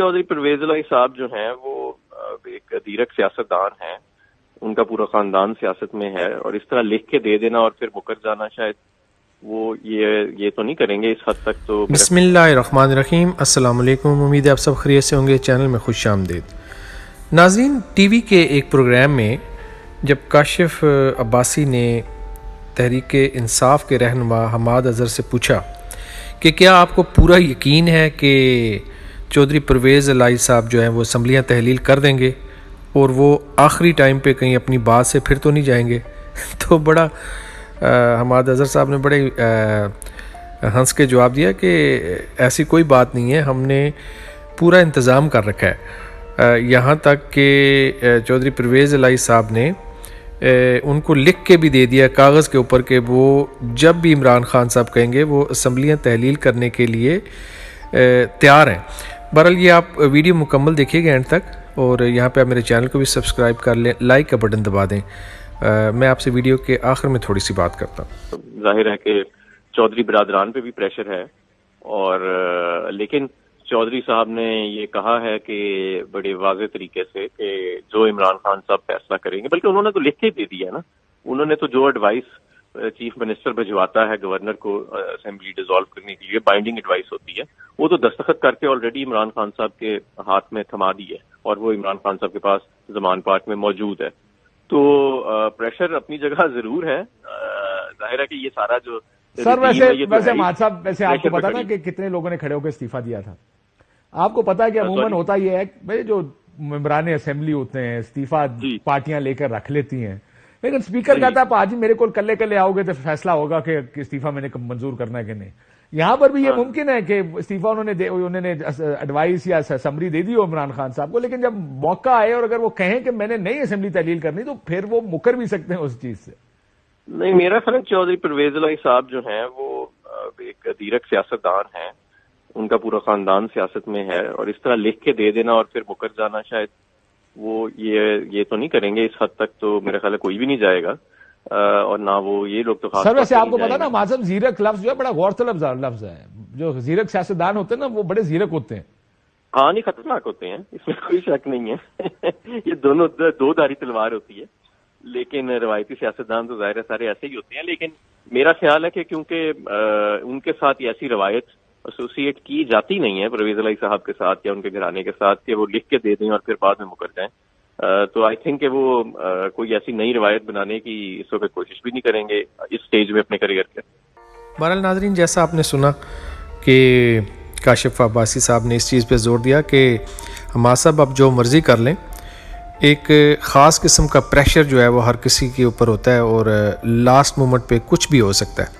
چودھری پرویز الہی صاحب جو ہیں وہ ایک ادیرک سیاستدان ہیں، ان کا پورا خاندان سیاست میں ہے، اور اس طرح لکھ کے دے دینا اور پھر مکر جانا شاید وہ یہ تو نہیں کریں گے اس حد تک. تو بسم اللہ الرحمن الرحیم. السلام علیکم، امید ہے آپ سب خیریت سے ہوں گے. چینل میں خوش آمدید. ناظرین، ٹی وی کے ایک پروگرام میں جب کاشف عباسی نے تحریک انصاف کے رہنما حماد اظہر سے پوچھا کہ کیا آپ کو پورا یقین ہے کہ چودھری پرویز الہی صاحب جو ہیں وہ اسمبلیاں تحلیل کر دیں گے اور وہ آخری ٹائم پہ کہیں اپنی بات سے پھر تو نہیں جائیں گے، تو بڑا حماد اظہر صاحب نے بڑے ہنس کے جواب دیا کہ ایسی کوئی بات نہیں ہے، ہم نے پورا انتظام کر رکھا ہے. یہاں تک کہ چودھری پرویز الہی صاحب نے ان کو لکھ کے بھی دے دیا کاغذ کے اوپر کہ وہ جب بھی عمران خان صاحب کہیں گے وہ اسمبلیاں تحلیل کرنے کے لیے تیار ہیں. بہرحال یہ آپ ویڈیو مکمل دیکھیے گا اینڈ تک، اور یہاں پہ آپ میرے چینل کو بھی سبسکرائب کر لیں، لائک کا بٹن دبا دیں. میں آپ سے ویڈیو کے آخر میں تھوڑی سی بات کرتا ہوں. ظاہر ہے کہ چودھری برادران پہ بھی پریشر ہے، اور لیکن چودھری صاحب نے یہ کہا ہے کہ بڑے واضح طریقے سے کہ جو عمران خان صاحب فیصلہ کریں گے، بلکہ انہوں نے تو لکھ کے دے دیا ہے نا، انہوں نے تو جو ایڈوائس چیف منسٹر بھجواتا ہے گورنر کو اسمبلی ڈیزالو کرنے کے لیے، بائنڈنگ ایڈوائس ہوتی ہے، وہ تو دستخط کر کے آلریڈی عمران خان صاحب کے ہاتھ میں تھما دی ہے، اور وہ عمران خان صاحب کے پاس زمان پارک میں موجود ہے. تو پریشر اپنی جگہ ضرور ہے. ظاہر ہے کہ یہ سارا جو سر ویسے مہاد صاحب، ویسے آپ کو پتا نا کہ کتنے لوگوں نے کھڑے ہو کے استعفیٰ دیا تھا؟ آپ کو پتا ہے کہ عموماً ہوتا یہ ہے بھائی جو ممبران اسمبلی ہوتے ہیں استعفیٰ پارٹیاں لے کر رکھ لیتی ہیں، لیکن اسپیکر کہتا ہے آج میرے کو کلے آؤ گے تو فیصلہ ہوگا کہ استعفیٰ میں نے منظور کرنا ہے کہ نہیں. یہاں پر بھی یہ ممکن ہے کہ استعفیٰ انہوں نے ایڈوائس یا سمری دے دی ہو عمران خان صاحب کو، لیکن جب موقع آئے اور اگر وہ کہیں کہ میں نے نئی اسمبلی تحلیل کرنی تو پھر وہ مکر بھی سکتے ہیں اس چیز سے. نہیں، میرا خیال چودھری پرویز الہی صاحب جو ہیں وہ ایک ادیرک سیاستدان ہیں، ان کا پورا خاندان سیاست میں ہے، اور اس طرح لکھ کے دے دینا اور پھر مکر جانا شاید وہ یہ تو نہیں کریں گے اس حد تک. تو میرا خیال ہے کوئی بھی نہیں جائے گا، اور نہ وہ یہ لوگ تو خاص. سر ویسے آپ کو پتا نا معظم زیرک لفظ جو ہے بڑا غور طلب لفظ ہے. جو زیرک سیاستدان ہوتے ہیں نا وہ بڑے زیرک ہوتے ہیں. ہاں، نہیں خطرناک ہوتے ہیں، اس میں کوئی شک نہیں ہے. یہ دونوں دو دھاری تلوار ہوتی ہے، لیکن روایتی سیاستدان تو ظاہر سارے ایسے ہی ہوتے ہیں. لیکن میرا خیال ہے کہ کیونکہ ان کے ساتھ ایسی روایت ایسوسیٹ کی جاتی نہیں ہے پرویز الہی صاحب کے ساتھ یا ان کے گھرانے کے ساتھ کہ وہ لکھ کے دے دیں اور پھر بعد میں مکر جائیں، تو آئی تھنک کہ وہ کوئی ایسی نئی روایت بنانے کی اس وقت کوشش بھی نہیں کریں گے اس سٹیج میں اپنے کریئر کے. بہرحال ناظرین، جیسا آپ نے سنا کہ کاشف عباسی صاحب نے اس چیز پہ زور دیا کہ حماد صاحب اب جو مرضی کر لیں، ایک خاص قسم کا پریشر جو ہے وہ ہر کسی کے اوپر ہوتا ہے اور لاسٹ مومنٹ پہ کچھ بھی ہو سکتا ہے.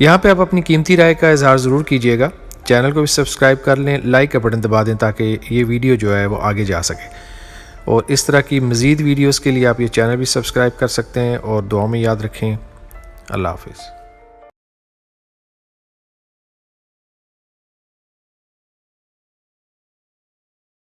یہاں پہ آپ اپنی قیمتی رائے کا اظہار ضرور کیجیے گا. چینل کو بھی سبسکرائب کر لیں، لائک کا بٹن دبا دیں تاکہ یہ ویڈیو جو ہے وہ آگے جا سکے. اور اس طرح کی مزید ویڈیوز کے لیے آپ یہ چینل بھی سبسکرائب کر سکتے ہیں، اور دعاؤں میں یاد رکھیں. اللہ حافظ.